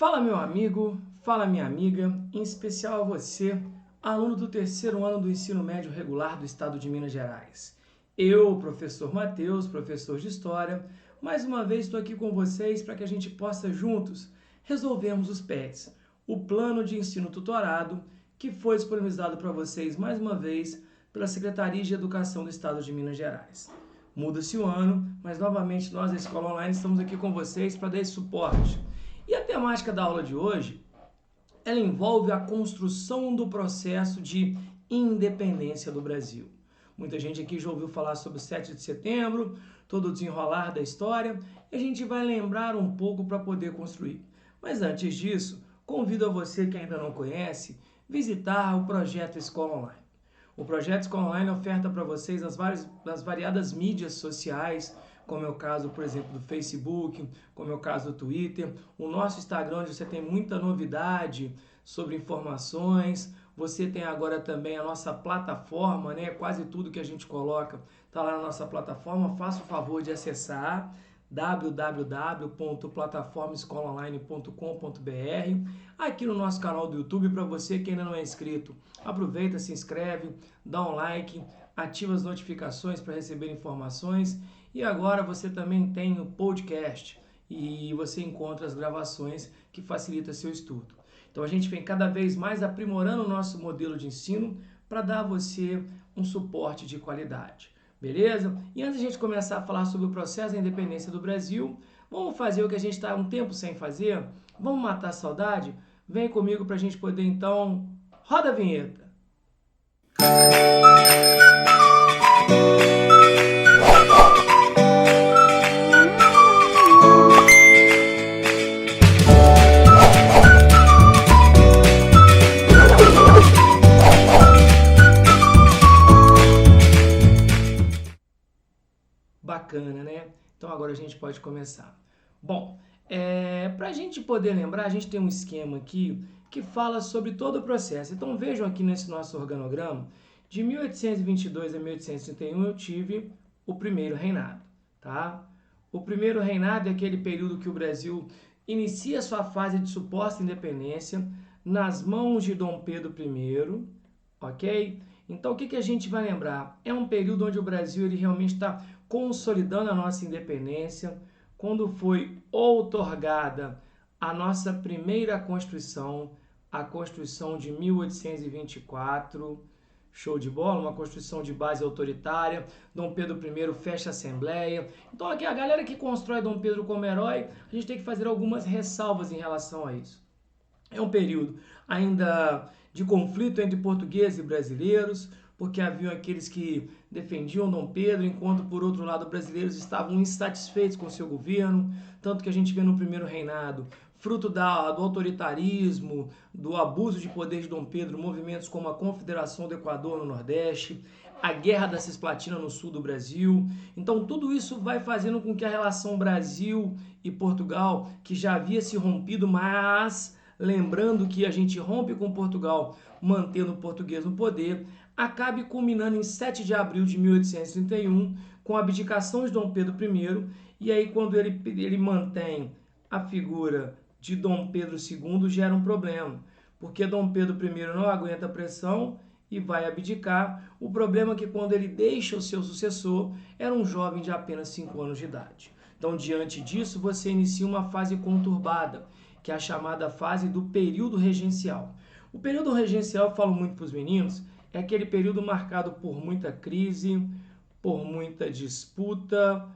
Fala meu amigo, fala minha amiga, em especial a você, aluno do terceiro ano do ensino médio regular do estado de Minas Gerais. Eu, professor Matheus, professor de História, mais uma vez estou aqui com vocês para que a gente possa juntos resolvermos os PETs, o Plano de Ensino Tutorado, que foi disponibilizado para vocês mais uma vez pela Secretaria de Educação do estado de Minas Gerais. Muda-se o ano, mas novamente nós da Escola Online estamos aqui com vocês para dar esse suporte. E a temática da aula de hoje, ela envolve a construção do processo de independência do Brasil. Muita gente aqui já ouviu falar sobre o 7 de setembro, todo o desenrolar da história, e a gente vai lembrar um pouco para poder construir. Mas antes disso, convido a você que ainda não conhece, visitar o Projeto Escola Online. O Projeto Escola Online oferta para vocês nas variadas mídias sociais, como é o caso, por exemplo, do Facebook, como é o caso do Twitter, o nosso Instagram, onde você tem muita novidade sobre informações. Você tem agora também a nossa plataforma, né? Quase tudo que a gente coloca está lá na nossa plataforma. Faça o favor de acessar www.plataformaescolaonline.com.br. Aqui no nosso canal do YouTube, para você que ainda não é inscrito, aproveita, se inscreve, dá um like, ativa as notificações para receber informações. E agora você também tem o podcast e você encontra as gravações que facilitam seu estudo. Então a gente vem cada vez mais aprimorando o nosso modelo de ensino para dar a você um suporte de qualidade. Beleza? E antes de a gente começar a falar sobre o processo da independência do Brasil, vamos fazer o que a gente está há um tempo sem fazer? Vamos matar a saudade? Vem comigo para a gente poder então... Roda a vinheta! Bacana, né? Então agora a gente pode começar. Bom, para a gente poder lembrar, a gente tem um esquema aqui que fala sobre todo o processo. Então vejam aqui nesse nosso organograma, de 1822 a 1831 eu tive o primeiro reinado, tá? O primeiro reinado é aquele período que o Brasil inicia sua fase de suposta independência nas mãos de Dom Pedro I, ok? Então o que a gente vai lembrar? É um período onde o Brasil ele realmente está consolidando a nossa independência, quando foi outorgada a nossa primeira Constituição, a Constituição de 1824, show de bola, uma Constituição de base autoritária, Dom Pedro I fecha a Assembleia. Então aqui a galera que constrói Dom Pedro como herói, a gente tem que fazer algumas ressalvas em relação a isso. É um período ainda de conflito entre portugueses e brasileiros, porque haviam aqueles que defendiam Dom Pedro, enquanto, por outro lado, brasileiros estavam insatisfeitos com seu governo, tanto que a gente vê no primeiro reinado, fruto do autoritarismo, do abuso de poder de Dom Pedro, movimentos como a Confederação do Equador no Nordeste, a Guerra da Cisplatina no sul do Brasil. Então, tudo isso vai fazendo com que a relação Brasil e Portugal, que já havia se rompido, mas... lembrando que a gente rompe com Portugal, mantendo o português no poder, acabe culminando em 7 de abril de 1831, com a abdicação de Dom Pedro I, e aí quando ele mantém a figura de Dom Pedro II, gera um problema, porque Dom Pedro I não aguenta a pressão e vai abdicar. O problema é que quando ele deixa o seu sucessor, era um jovem de apenas 5 anos de idade. Então, diante disso, você inicia uma fase conturbada, que é a chamada fase do período regencial. O período regencial, eu falo muito para os meninos, é aquele período marcado por muita crise, por muita disputa,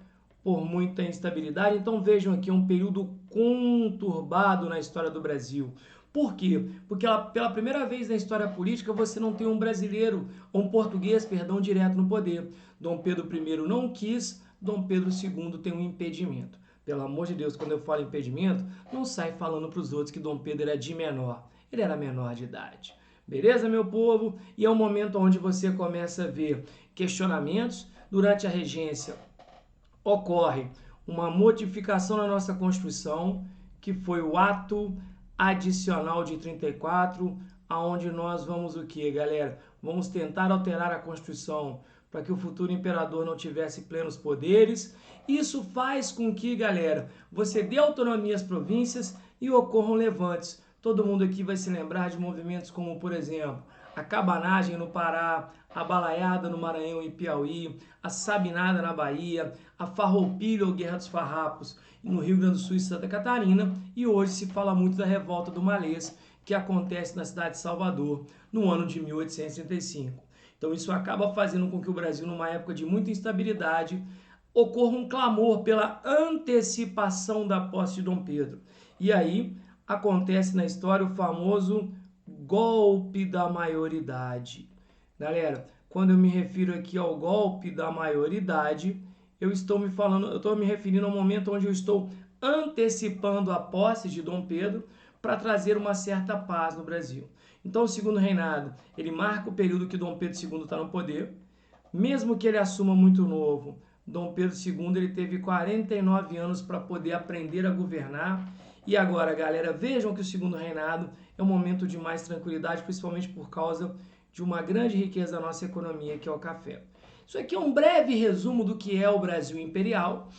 por muita instabilidade. Então vejam aqui, é um período conturbado na história do Brasil. Por quê? Porque pela primeira vez na história política você não tem um brasileiro, um português, perdão, direto no poder. Dom Pedro I não quis, Dom Pedro II tem um impedimento. Pelo amor de Deus, quando eu falo impedimento, não sai falando para os outros que Dom Pedro era de menor. Ele era menor de idade. Beleza, meu povo? E é um momento onde você começa a ver questionamentos. Durante a regência ocorre uma modificação na nossa Constituição, que foi o Ato Adicional de 34, aonde nós vamos o quê, galera? Vamos tentar alterar a Constituição para que o futuro imperador não tivesse plenos poderes. Isso faz com que, galera, você dê autonomia às províncias e ocorram levantes. Todo mundo aqui vai se lembrar de movimentos como, por exemplo, a cabanagem no Pará, a balaiada no Maranhão e Piauí, a sabinada na Bahia, a farroupilha ou Guerra dos Farrapos no Rio Grande do Sul e Santa Catarina, e hoje se fala muito da Revolta do Malês, que acontece na cidade de Salvador, no ano de 1835. Então isso acaba fazendo com que o Brasil, numa época de muita instabilidade, ocorra um clamor pela antecipação da posse de Dom Pedro. E aí acontece na história o famoso golpe da maioridade. Galera, quando eu me refiro aqui ao golpe da maioridade, eu estou me referindo ao momento onde eu estou antecipando a posse de Dom Pedro para trazer uma certa paz no Brasil. Então, o segundo reinado, ele marca o período que Dom Pedro II está no poder. Mesmo que ele assuma muito novo, Dom Pedro II ele teve 49 anos para poder aprender a governar. E agora, galera, vejam que o segundo reinado é um momento de mais tranquilidade, principalmente por causa de uma grande riqueza da nossa economia, que é o café. Isso aqui é um breve resumo do que é o Brasil imperial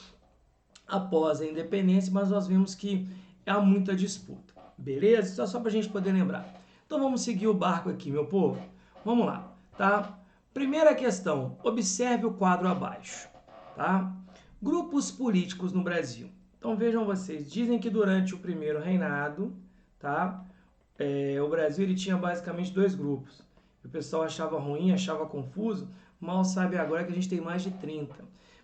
após a independência, mas nós vemos que há muita disputa, beleza? Isso é só para a gente poder lembrar. Então vamos seguir o barco aqui, meu povo. Vamos lá, tá? Primeira questão, observe o quadro abaixo, tá? Grupos políticos no Brasil. Então vejam vocês, dizem que durante o primeiro reinado, tá? O Brasil ele tinha basicamente dois grupos. O pessoal achava ruim, achava confuso, mal sabe agora que a gente tem mais de 30.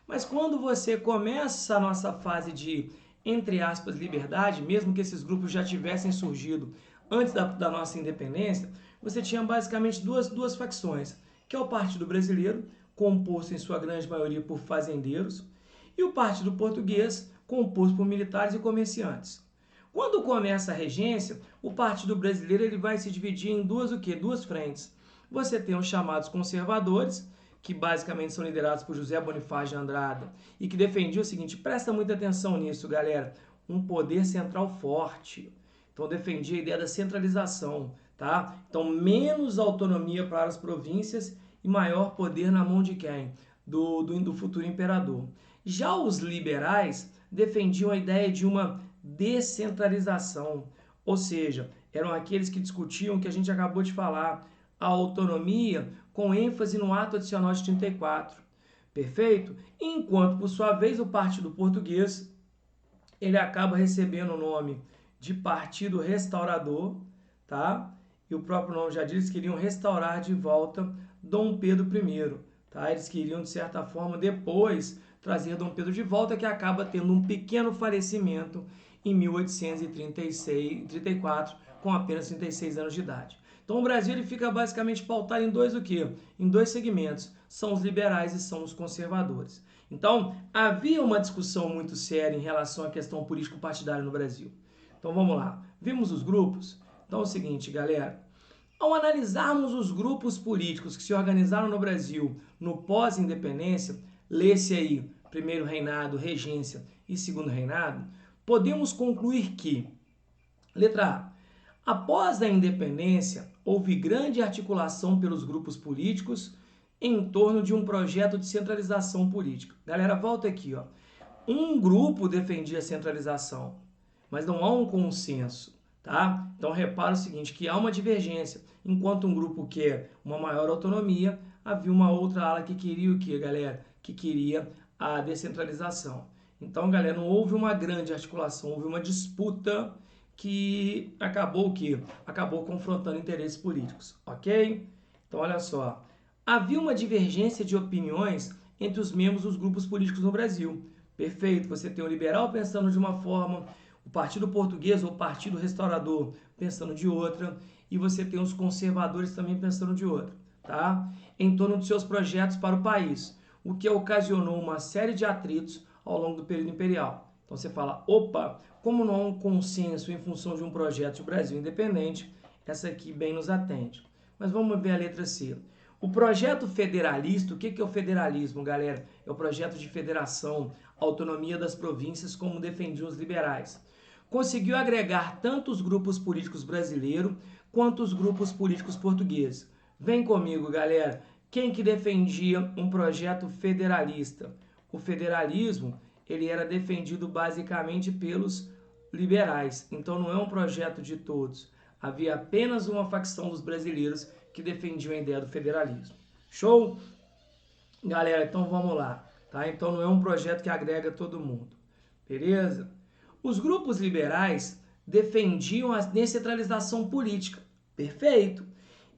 Mas quando você começa a nossa fase de, entre aspas, liberdade, mesmo que esses grupos já tivessem surgido antes da nossa independência, você tinha basicamente duas facções, que é o Partido Brasileiro, composto em sua grande maioria por fazendeiros, e o Partido Português, composto por militares e comerciantes. Quando começa a regência, o Partido Brasileiro ele vai se dividir em duas frentes. Você tem os chamados conservadores, que basicamente são liderados por José Bonifácio de Andrada, e que defendiam o seguinte, presta muita atenção nisso, galera, um poder central forte. Então defendia a ideia da centralização, tá? Então menos autonomia para as províncias e maior poder na mão de quem? Do futuro imperador. Já os liberais defendiam a ideia de uma descentralização, ou seja, eram aqueles que discutiam o que a gente acabou de falar, a autonomia com ênfase no ato adicional de 34, perfeito? Enquanto, por sua vez, o Partido Português, ele acaba recebendo o nome de Partido Restaurador, tá? E o próprio nome já diz, eles queriam restaurar de volta Dom Pedro I, tá? Eles queriam, de certa forma, depois trazer Dom Pedro de volta, que acaba tendo um pequeno falecimento em 1834, com apenas 36 anos de idade. Então o Brasil ele fica basicamente pautado em dois o quê? Em dois segmentos, são os liberais e são os conservadores. Então havia uma discussão muito séria em relação à questão político-partidária no Brasil. Então vamos lá, vimos os grupos? Então é o seguinte, galera, ao analisarmos os grupos políticos que se organizaram no Brasil no pós-independência, lê-se aí primeiro reinado, regência e segundo reinado, podemos concluir que, letra A, após a independência, houve grande articulação pelos grupos políticos em torno de um projeto de centralização política. Galera, volta aqui, ó. Um grupo defendia a centralização, mas não há um consenso, tá? Então repara o seguinte, que há uma divergência. Enquanto um grupo quer uma maior autonomia, havia uma outra ala que queria o quê, galera? Que queria a descentralização. Então, galera, não houve uma grande articulação, houve uma disputa que acabou confrontando interesses políticos, ok? Então, olha só, havia uma divergência de opiniões entre os membros dos grupos políticos no Brasil. Perfeito, você tem o liberal pensando de uma forma, o Partido Português ou o Partido Restaurador pensando de outra, e você tem os conservadores também pensando de outra, tá? Em torno de seus projetos para o país, o que ocasionou uma série de atritos ao longo do período imperial. Então você fala, opa, como não há um consenso em função de um projeto de Brasil independente, essa aqui bem nos atende. Mas vamos ver a letra C. O projeto federalista, o que é o federalismo, galera? É o projeto de federação, autonomia das províncias, como defendiam os liberais. Conseguiu agregar tanto os grupos políticos brasileiros quanto os grupos políticos portugueses. Vem comigo, galera. Quem que defendia um projeto federalista? O federalismo ele era defendido basicamente pelos liberais, então não é um projeto de todos. Havia apenas uma facção dos brasileiros que defendiam a ideia do federalismo. Show? Galera, então vamos lá, tá? Então não é um projeto que agrega todo mundo, beleza? Os grupos liberais defendiam a descentralização política, perfeito,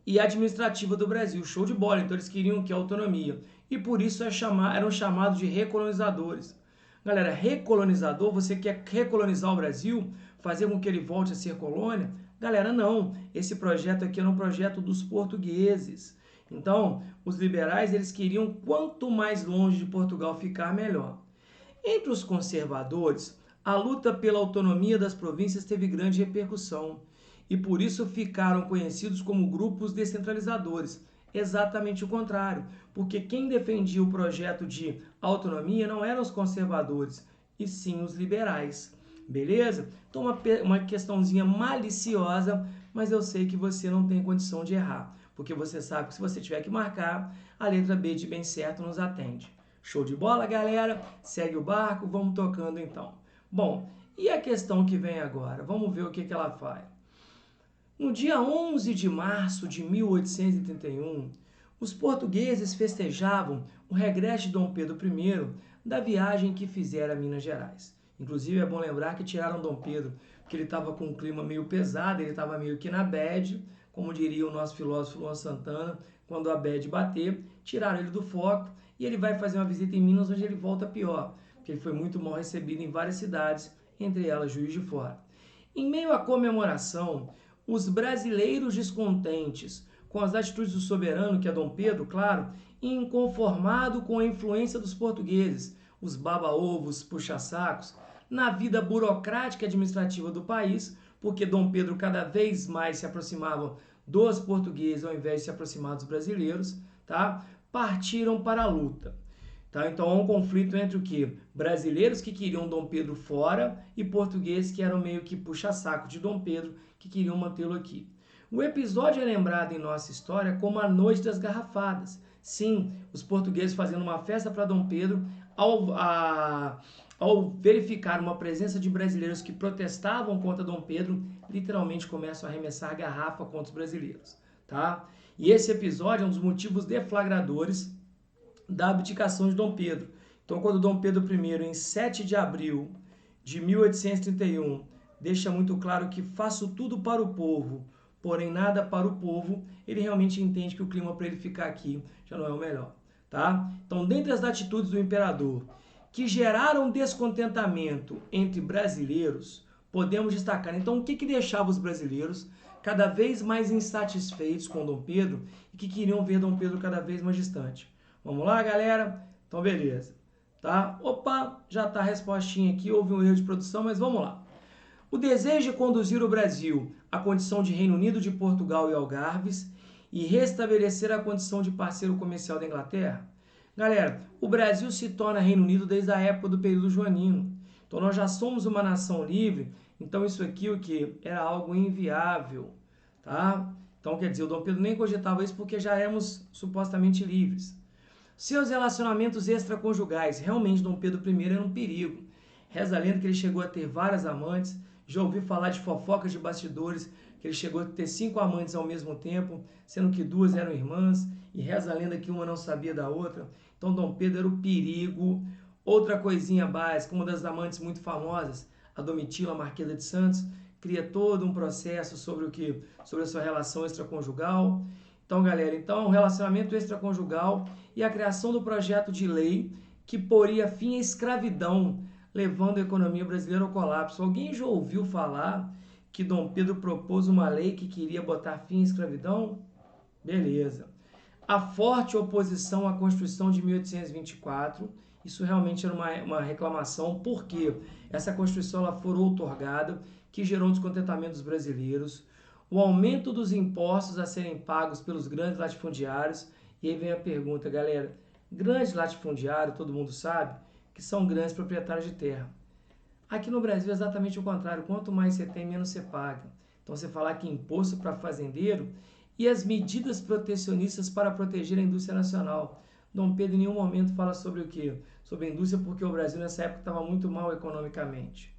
e administrativa do Brasil, show de bola. Então eles queriam que a autonomia, e por isso eram chamados de recolonizadores. Galera, recolonizador, você quer recolonizar o Brasil, fazer com que ele volte a ser colônia? Galera, não. Esse projeto aqui era um projeto dos portugueses. Então, os liberais eles queriam quanto mais longe de Portugal ficar, melhor. Entre os conservadores, a luta pela autonomia das províncias teve grande repercussão e por isso ficaram conhecidos como grupos descentralizadores. Exatamente o contrário, porque quem defendia o projeto de autonomia não eram os conservadores, e sim os liberais. Beleza? Então uma questãozinha maliciosa, mas eu sei que você não tem condição de errar, porque você sabe que se você tiver que marcar, a letra B de bem certo nos atende. Show de bola, galera? Segue o barco, vamos tocando então. Bom, e a questão que vem agora? Vamos ver o que ela faz. No dia 11 de março de 1831, os portugueses festejavam o regresso de Dom Pedro I da viagem que fizera a Minas Gerais. Inclusive é bom lembrar que tiraram Dom Pedro porque ele estava com um clima meio pesado, ele estava meio que na bad, como diria o nosso filósofo Luan Santana, quando a bad bater, tiraram ele do foco e ele vai fazer uma visita em Minas onde ele volta pior, porque ele foi muito mal recebido em várias cidades, entre elas Juiz de Fora. Em meio à comemoração, os brasileiros descontentes com as atitudes do soberano, que é Dom Pedro, claro, inconformado com a influência dos portugueses, os baba-ovos, puxa-sacos, na vida burocrática e administrativa do país, porque Dom Pedro cada vez mais se aproximava dos portugueses ao invés de se aproximar dos brasileiros, tá? Partiram para a luta. Tá? Então há um conflito entre o que? Brasileiros que queriam Dom Pedro fora e portugueses que eram meio que puxa-saco de Dom Pedro, que queriam mantê-lo aqui. O episódio é lembrado em nossa história como a Noite das Garrafadas. Sim, os portugueses fazendo uma festa para Dom Pedro, ao verificar uma presença de brasileiros que protestavam contra Dom Pedro, literalmente começam a arremessar garrafa contra os brasileiros. Tá? E esse episódio é um dos motivos deflagradores da abdicação de Dom Pedro. Então, quando Dom Pedro I, em 7 de abril de 1831, deixa muito claro que faço tudo para o povo, porém nada para o povo, ele realmente entende que o clima para ele ficar aqui já não é o melhor. Tá? Então, dentre as atitudes do imperador que geraram descontentamento entre brasileiros, podemos destacar, então, o que deixava os brasileiros cada vez mais insatisfeitos com Dom Pedro e que queriam ver Dom Pedro cada vez mais distante. Vamos lá, galera? Então, beleza. Tá? Opa, já tá a respostinha aqui, houve um erro de produção, mas vamos lá. O desejo de conduzir o Brasil à condição de Reino Unido, de Portugal e Algarves e restabelecer a condição de parceiro comercial da Inglaterra. Galera, o Brasil se torna Reino Unido desde a época do período joanino. Então, nós já somos uma nação livre, então isso aqui o que? Era algo inviável, tá? Então, quer dizer, o Dom Pedro nem cogitava isso porque já éramos supostamente livres. Seus relacionamentos extraconjugais. Realmente, Dom Pedro I era um perigo. Reza a lenda que ele chegou a ter várias amantes. Já ouvi falar de fofocas de bastidores, que ele chegou a ter 5 amantes ao mesmo tempo, sendo que 2 eram irmãs. E reza a lenda que uma não sabia da outra. Então, Dom Pedro era o perigo. Outra coisinha básica, uma das amantes muito famosas, a Domitila, Marquesa de Santos, cria todo um processo sobre sobre a sua relação extraconjugal. Então, galera, o relacionamento extraconjugal e a criação do projeto de lei que poria fim à escravidão, levando a economia brasileira ao colapso. Alguém já ouviu falar que Dom Pedro propôs uma lei que queria botar fim à escravidão? Beleza. A forte oposição à Constituição de 1824, isso realmente era uma reclamação, porque essa Constituição ela foi outorgada, que gerou um descontentamento dos brasileiros. O aumento dos impostos a serem pagos pelos grandes latifundiários. E aí vem a pergunta, galera. Grandes latifundiários, todo mundo sabe, que são grandes proprietários de terra. Aqui no Brasil é exatamente o contrário. Quanto mais você tem, menos você paga. Então, você falar que imposto para fazendeiro e as medidas protecionistas para proteger a indústria nacional. Dom Pedro em nenhum momento fala sobre o quê? Sobre a indústria, porque o Brasil nessa época estava muito mal economicamente.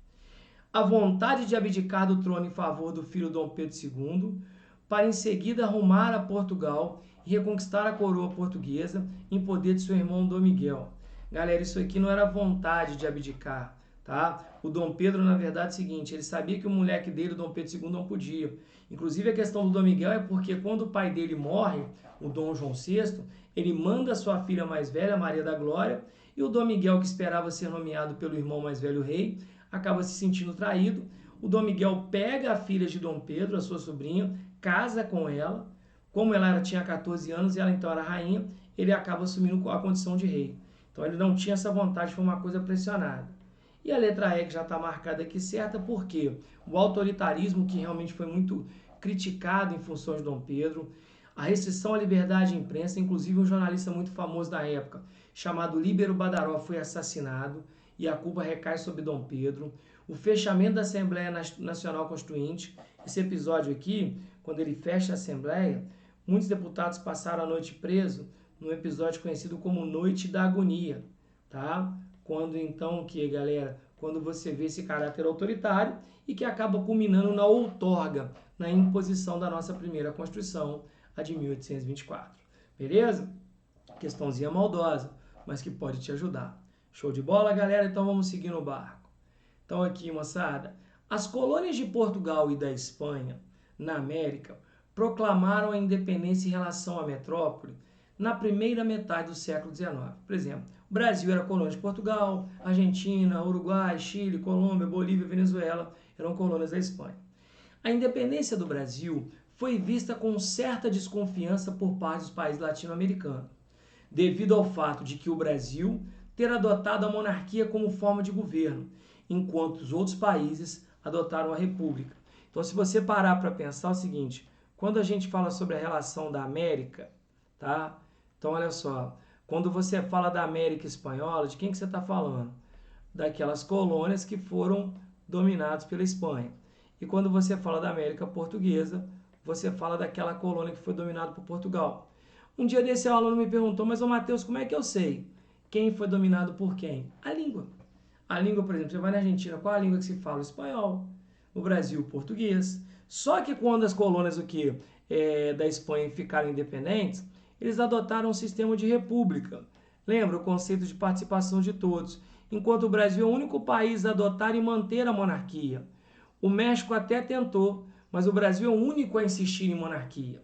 a vontade de abdicar do trono em favor do filho Dom Pedro II, para em seguida rumar a Portugal e reconquistar a coroa portuguesa em poder de seu irmão Dom Miguel. Galera, isso aqui não era vontade de abdicar, tá? O Dom Pedro, na verdade, é o seguinte, ele sabia que o moleque dele, o Dom Pedro II, não podia. Inclusive, a questão do Dom Miguel é porque quando o pai dele morre, o Dom João VI, ele manda sua filha mais velha, Maria da Glória, e o Dom Miguel, que esperava ser nomeado pelo irmão mais velho rei, acaba se sentindo traído. O Dom Miguel pega a filha de Dom Pedro, a sua sobrinha, casa com ela. Como ela tinha 14 anos e ela então era rainha, ele acaba assumindo a condição de rei. Então ele não tinha essa vontade, foi uma coisa pressionada. E a letra E que já está marcada aqui certa, porque o autoritarismo, que realmente foi muito criticado em função de Dom Pedro, a restrição à liberdade de imprensa, inclusive um jornalista muito famoso da época, chamado Líbero Badaró, foi assassinado e a culpa recai sobre Dom Pedro. O fechamento da Assembleia Nacional Constituinte, esse episódio aqui, quando ele fecha a Assembleia, muitos deputados passaram a noite presos num episódio conhecido como Noite da Agonia, tá? Quando então, galera? Quando você vê esse caráter autoritário e que acaba culminando na outorga, na imposição da nossa primeira Constituição, a de 1824. Beleza? Questãozinha maldosa, mas que pode te ajudar. Show de bola, galera? Então vamos seguir no barco. Então aqui, moçada, as colônias de Portugal e da Espanha, na América, proclamaram a independência em relação à metrópole na primeira metade do século XIX. Por exemplo, o Brasil era colônia de Portugal, Argentina, Uruguai, Chile, Colômbia, Bolívia, Venezuela eram colônias da Espanha. A independência do Brasil foi vista com certa desconfiança por parte dos países latino-americanos, devido ao fato de que o Brasil ter adotado a monarquia como forma de governo, enquanto os outros países adotaram a república. Então, se você parar para pensar, é o seguinte, quando a gente fala sobre a relação da América, tá? Então, olha só, quando você fala da América Espanhola, de quem que você está falando? Daquelas colônias que foram dominadas pela Espanha. E quando você fala da América Portuguesa, você fala daquela colônia que foi dominada por Portugal. Um dia desse, o aluno me perguntou, mas, ô Matheus, como é que eu sei quem foi dominado por quem? A língua. A língua, por exemplo, você vai na Argentina, qual a língua que se fala? O espanhol. No Brasil, o português. Só que quando as colônias da Espanha ficaram independentes, eles adotaram um sistema de república. Lembra o conceito de participação de todos. Enquanto o Brasil é o único país a adotar e manter a monarquia. O México até tentou, mas o Brasil é o único a insistir em monarquia.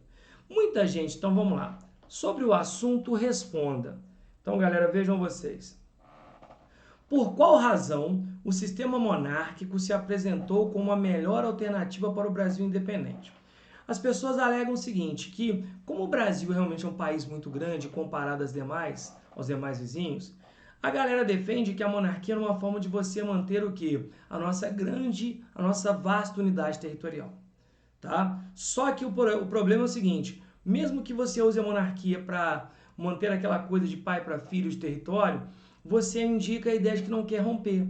Muita gente, então vamos lá. Sobre o assunto, responda. Então, galera, vejam vocês. Por qual razão o sistema monárquico se apresentou como a melhor alternativa para o Brasil independente? As pessoas alegam o seguinte, que como o Brasil realmente é um país muito grande comparado aos demais vizinhos, a galera defende que a monarquia é uma forma de você manter o quê? A nossa vasta unidade territorial. Tá? Só que o problema é o seguinte, mesmo que você use a monarquia para manter aquela coisa de pai para filho de território, você indica a ideia de que não quer romper.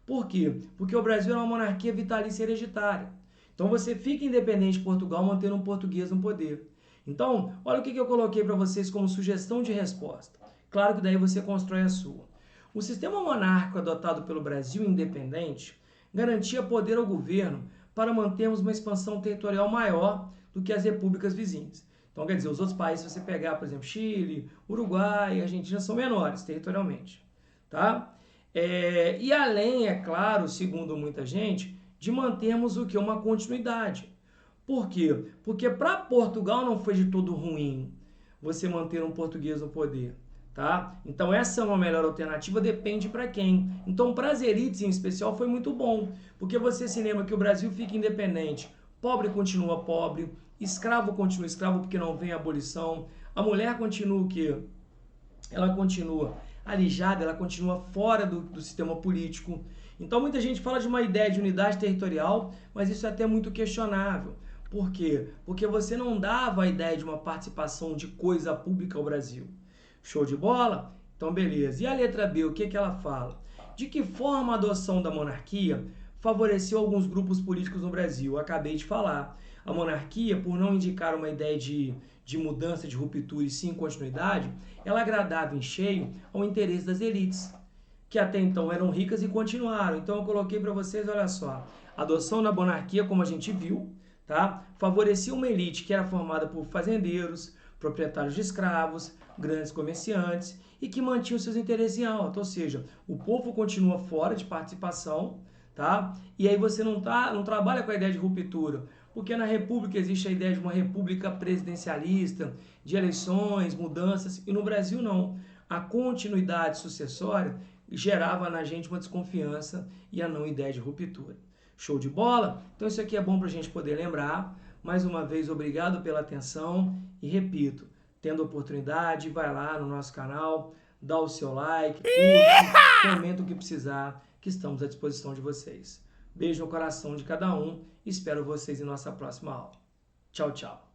Por quê? Porque o Brasil é uma monarquia vitalícia hereditária. Então você fica independente de Portugal mantendo um português no poder. Então, olha o que eu coloquei para vocês como sugestão de resposta. Claro que daí você constrói a sua. O sistema monárquico adotado pelo Brasil independente garantia poder ao governo para mantermos uma expansão territorial maior do que as repúblicas vizinhas. Então, quer dizer, os outros países, se você pegar, por exemplo, Chile, Uruguai, Argentina, são menores territorialmente. Tá? E além, é claro, segundo muita gente, de mantermos o que? Uma continuidade. Por quê? Porque para Portugal não foi de todo ruim você manter um português no poder. Tá? Então essa é uma melhor alternativa, depende para quem. Então para as elites em especial foi muito bom, porque você se lembra que o Brasil fica independente, pobre continua pobre, escravo continua escravo porque não vem a abolição, a mulher continua o quê? Ela continua alijada, ela continua fora do sistema político. Então muita gente fala de uma ideia de unidade territorial, mas isso é até muito questionável. Por quê? Porque você não dava a ideia de uma participação de coisa pública ao Brasil. Show de bola? Então, beleza. E a letra B, o que ela fala? De que forma a adoção da monarquia favoreceu alguns grupos políticos no Brasil? Eu acabei de falar. A monarquia, por não indicar uma ideia de mudança, de ruptura e sim continuidade, ela agradava em cheio ao interesse das elites, que até então eram ricas e continuaram. Então, eu coloquei para vocês, olha só, A adoção da monarquia, como a gente viu, tá? Favorecia uma elite que era formada por fazendeiros, proprietários de escravos, grandes comerciantes e que mantinham seus interesses em alta, ou seja, o povo continua fora de participação, tá? E aí você não trabalha com a ideia de ruptura, porque na república existe a ideia de uma república presidencialista, de eleições, mudanças, e no Brasil não. A continuidade sucessória gerava na gente uma desconfiança e a não ideia de ruptura. Show de bola? Então isso aqui é bom para a gente poder lembrar. Mais uma vez, obrigado pela atenção e repito, tendo oportunidade, vai lá no nosso canal, dá o seu like, curte, comenta o que precisar, que estamos à disposição de vocês. Beijo no coração de cada um, espero vocês em nossa próxima aula. Tchau, tchau.